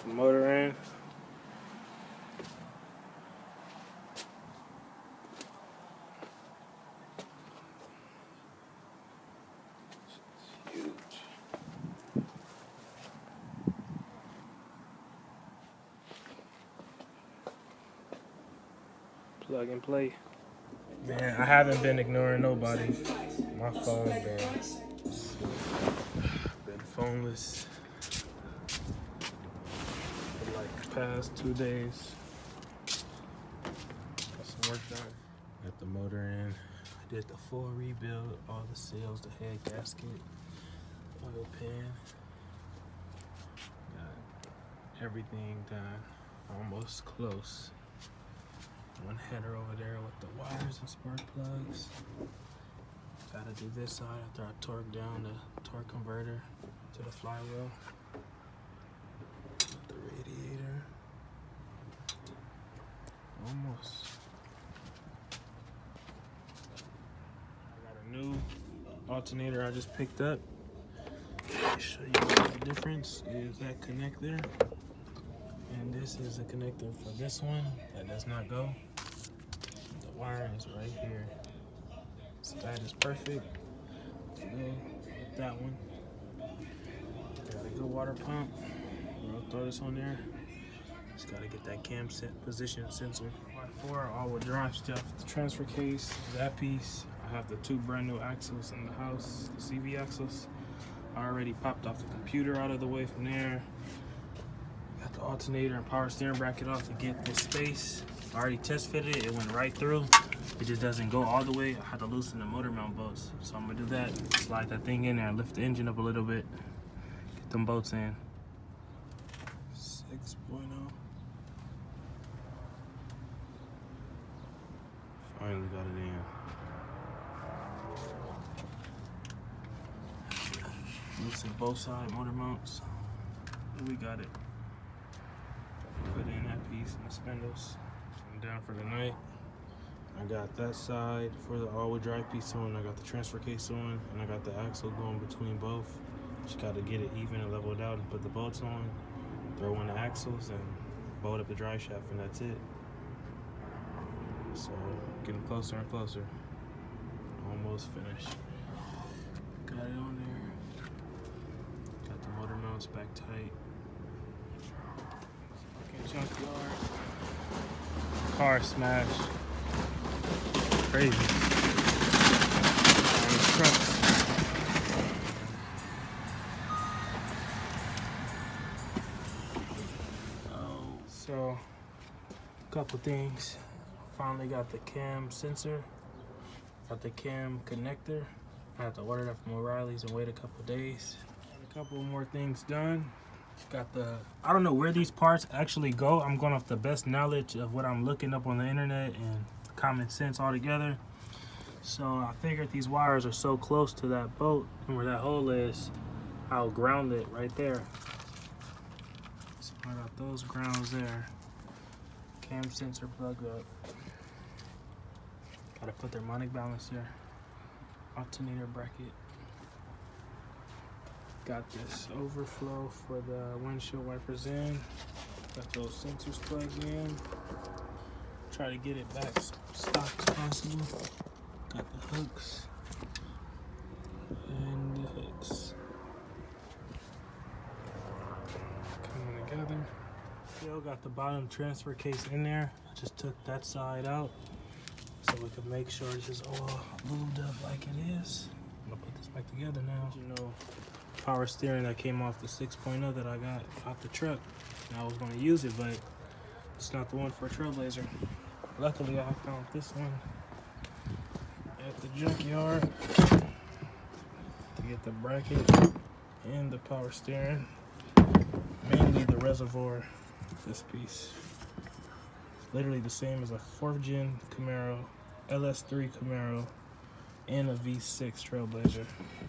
Got the motor in. It's huge. Plug and play. Man, I haven't been ignoring nobody. My phone been phoneless for like the past 2 days. Got some work done. Got the motor in. I did the full rebuild, all the seals, the head gasket, oil pan. Got everything done. Almost close. One header over there with the wires and spark plugs. Gotta do this side after I torque down the torque converter to the flywheel. Got the radiator. Almost. I got a new alternator I just picked up. Let me show you what the difference is. That connector. And this is the connector for this one that does not go. The wire is right here. So that is perfect to go with that one. Got a good water pump. I'll throw this on there. Just gotta get that cam position sensor. For all-wheel drive stuff, the transfer case, that piece. I have the 2 brand new axles in the house, the CV axles. I already popped off the computer out of the way from there. Got the alternator and power steering bracket off to get this space. I already test fitted it, it went right through. It just doesn't go all the way. I had to loosen the motor mount bolts. So I'm gonna do that, slide that thing in there, lift the engine up a little bit, get them bolts in. 6.0. Finally got it in. Loosen both side motor mounts. We got it. Put in that piece and the spindles. I'm down for the night. I got that side for the all-wheel drive piece on. I got the transfer case on, and I got the axle going between both. Just got to get it even and level it out and put the bolts on, throw in the axles, and bolt up the drive shaft, and that's it. So getting closer and closer. Almost finished. Got it on there. Got the motor mounts back tight. Junkyard. Car smash. Crazy. Trucks. So, a couple things. Finally got the cam sensor. Got the cam connector. I had to order that from O'Reilly's and wait a couple days. Got a couple more things done. Got the, I don't know where these parts actually go. I'm going off the best knowledge of what I'm looking up on the internet and common sense altogether. So I figured these wires are so close to that bolt and where that hole is, I'll ground it right there. So I got those grounds there. Cam sensor plugged up. Gotta put the harmonic balance there. Alternator bracket. Got this overflow for the windshield wipers in. Got those sensors plugged in. Try to get it back stock as possible. Got the hooks and the hooks coming together. Still got the bottom transfer case in there. I just took that side out so we could make sure it's just all lubed up like it is. I'm gonna put this back together now. You know, power steering that came off the 6.0 that I got off the truck. And I was going to use it, but it's not the one for a Trailblazer. Luckily, I found this one at the junkyard to get the bracket and the power steering. Mainly the reservoir, this piece. It's literally the same as a 4th gen Camaro, ls2 Camaro, and a V6 Trailblazer.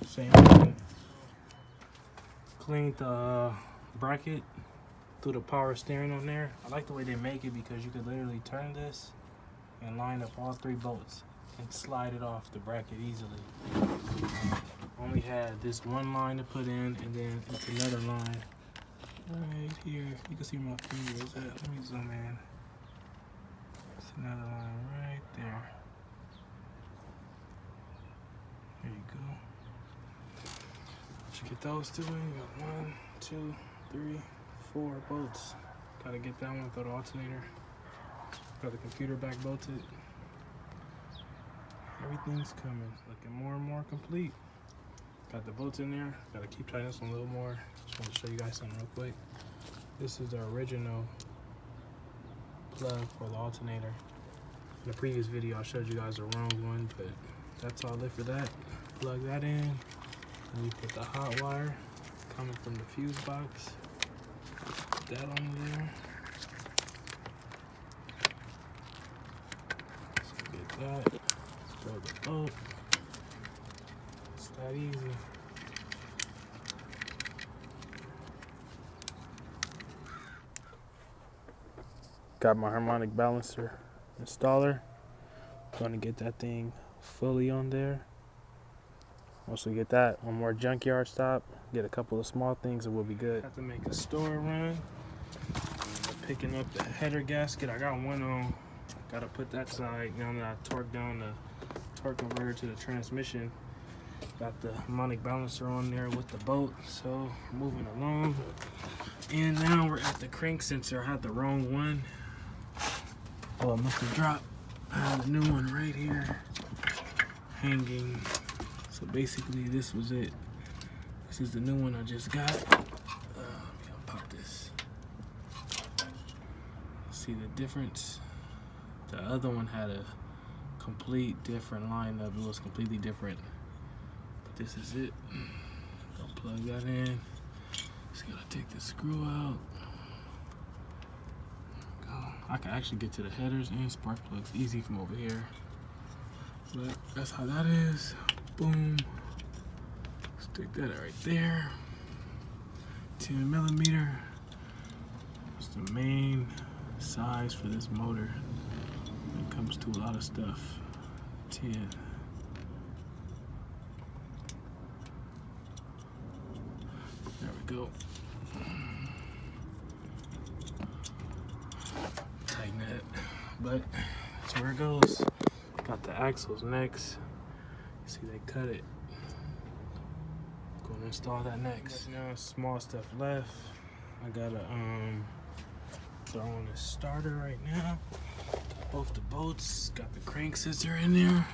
Same thing. Cleaned the bracket through the power steering on there. I like the way they make it because you could literally turn this and line up all 3 bolts and slide it off the bracket easily. Only had this one line to put in, and then it's another line right here. You can see my fingers. Let me zoom in. It's another line right there. There you go. Should get those two in. You got 1, 2, 3, 4 bolts. Gotta get that one. Throw the alternator. Got the computer back bolted. Everything's coming. Looking more and more complete. Got the bolts in there. Gotta keep tightening this one a little more. Just want to show you guys something real quick. This is the original plug for the alternator. In the previous video I showed you guys the wrong one, but that's all it for that. Plug that in, and you put the hot wire coming from the fuse box. Put that on there. So get that. Throw the bolt. It's that easy. Got my harmonic balancer installer. Going to get that thing fully on there. Once we get that, one more junkyard stop, get a couple of small things, and we'll be good. Have to make a store run. Picking up the header gasket. I got one on. Got to put that side. Now that I torqued down the torque converter to the transmission, got the harmonic balancer on there with the bolt. So moving along, and now we're at the crank sensor. I had the wrong one. Oh, I must have dropped. I have a new one right here hanging. So basically this was it. This is the new one I just got. Let me pop this. See the difference? The other one had a complete different lineup. It was completely different. But this is it. Go plug that in. Just gotta take the screw out. I can actually get to the headers and spark plugs easy from over here. But that's how that is. Boom. Stick that right there. 10 millimeter. It's the main size for this motor when it comes to a lot of stuff. 10. There we go. Tighten it, but that's where it goes. Got the axles next. You see they cut it. Gonna install that next. Now small stuff left. I gotta throw on the starter right now. Got both the bolts. Got the crank sensor in there.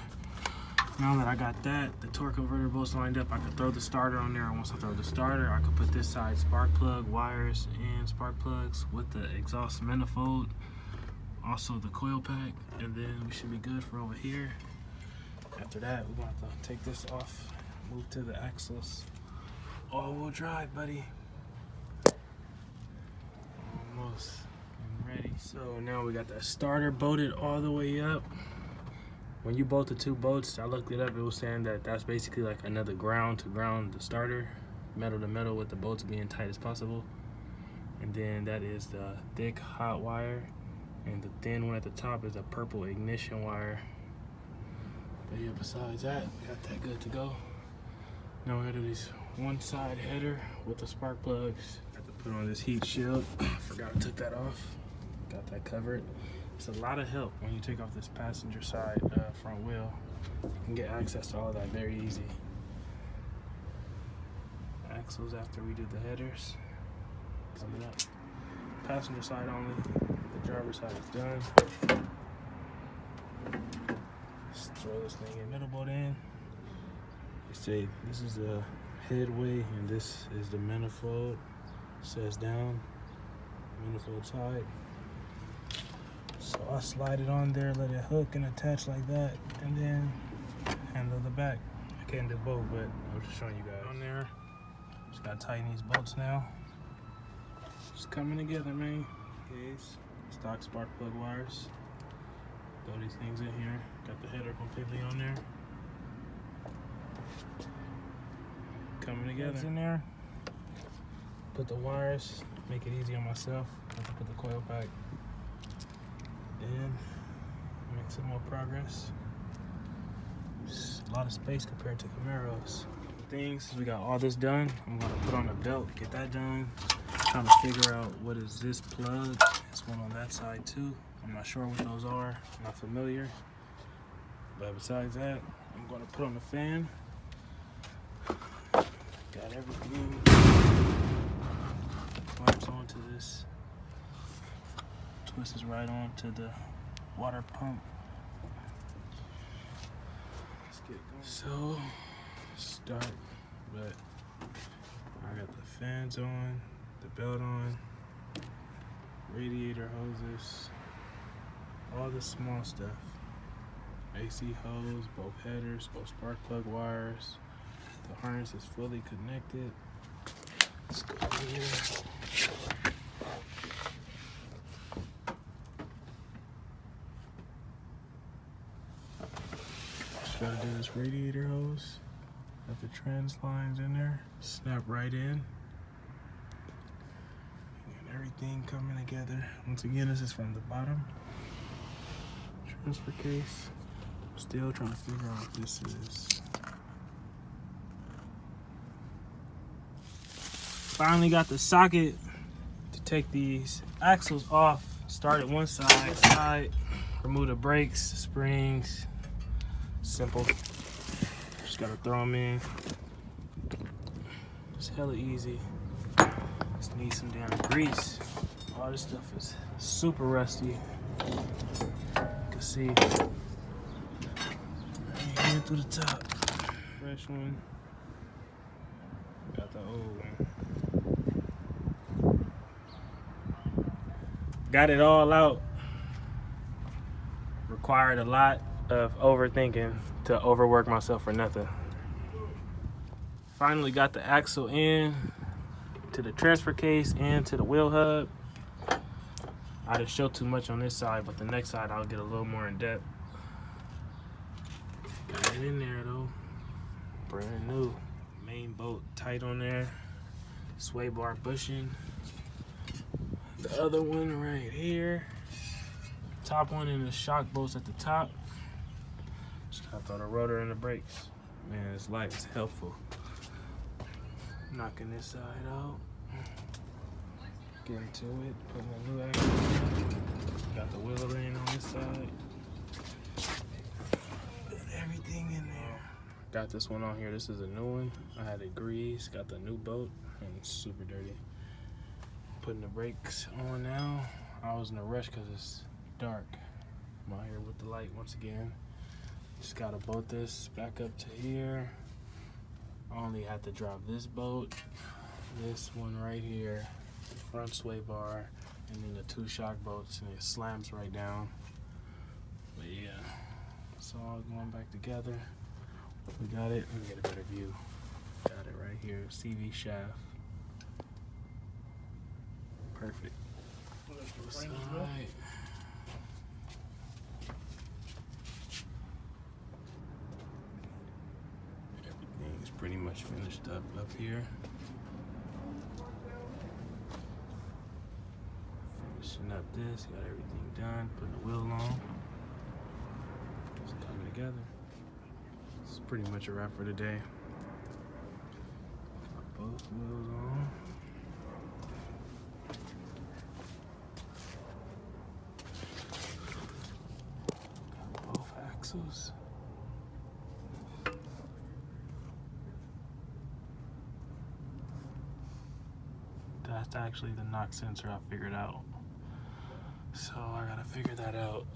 Now that I got that, the torque converter bolts lined up, I can throw the starter on there. And once I throw the starter, I can put this side spark plug wires and spark plugs with the exhaust manifold. Also the coil pack, and then we should be good for over here. After that, we're going to have to take this off, move to the axles. All-wheel drive, buddy. Almost. I'm ready. So now we got that starter bolted all the way up. When you bolt the two bolts, I looked it up, it was saying that that's basically like another ground to ground the starter, metal to metal, with the bolts being tight as possible. And then that is the thick hot wire, and the thin one at the top is a purple ignition wire. But yeah, besides that, we got that good to go. Now we're gonna do this one side header with the spark plugs. Got to put on this heat shield. Forgot I took that off. Got that covered. It's a lot of help when you take off this passenger side front wheel. You can get access to all that very easy. Axles after we did the headers. Coming up. Passenger side only. The driver's side is done. Just throw this thing in. Middle bolt in. They say this is the headway and this is the manifold. Says down. Manifold side. So I slide it on there, let it hook and attach like that, and then handle the back. I can't do both, but I'm just showing you guys. On there, just gotta tighten these bolts now. Just coming together, man. Case, stock spark plug wires. Throw these things in here. Got the header completely on there. Coming together. In there. Put the wires, make it easy on myself. I have to put the coil pack. And make some more progress. It's a lot of space compared to Camaros. Things, we got all this done. I'm gonna put on a belt, get that done. Trying to figure out what is this plug. There's one on that side too. I'm not sure what those are. I'm not familiar. But besides that, I'm going to put on the fan. Got everything. Clamps onto this. Twists right on to the water pump. Let's get going. So, start. But I got the fans on, the belt on, radiator hoses, all the small stuff. AC hose, both headers, both spark plug wires. The harness is fully connected. Let's go here. Just gotta do this radiator hose. Got the trans lines in there. Snap right in. And everything coming together. Once again, this is from the bottom. Transfer case. Still trying to figure out what this is. Finally got the socket to take these axles off. Start at one side, remove the brakes, springs. Simple. Just gotta throw them in. It's hella easy. Just need some damn grease. All this stuff is super rusty. You can see. Right through the top. Fresh one. Got the old one. Got it all out. Required a lot of overthinking to overwork myself for nothing. Finally got the axle in to the transfer case and to the wheel hub. I didn't show too much on this side, but the next side I'll get a little more in depth. Got it in there though, brand new. Main bolt tight on there, sway bar bushing. The other one right here. Top one in the shock bolts at the top. Just gotta throw the rotor and the brakes. Man, this light is helpful. Knocking this side out. Getting to it, putting a new axle. Got the wheel ring on this side. Everything in there. Got this one on here. This is a new one. I had it greased. Got the new bolt and it's super dirty. Putting the brakes on now. I was in a rush because it's dark. I'm out here with the light once again. Just gotta bolt this back up to here. I only had to drop this bolt, this one right here, the front sway bar, and then the two shock bolts, and it slams right down. But yeah. It's all going back together. We got it. Let me get a better view. Got it right here. CV shaft. Perfect. Side. Everything is pretty much finished up here. Finishing up this. Got everything done. Putting the wheel on. Together. It's pretty much a wrap for today. Got both wheels on. Got both axles. That's actually the knock sensor I figured out. So I gotta figure that out.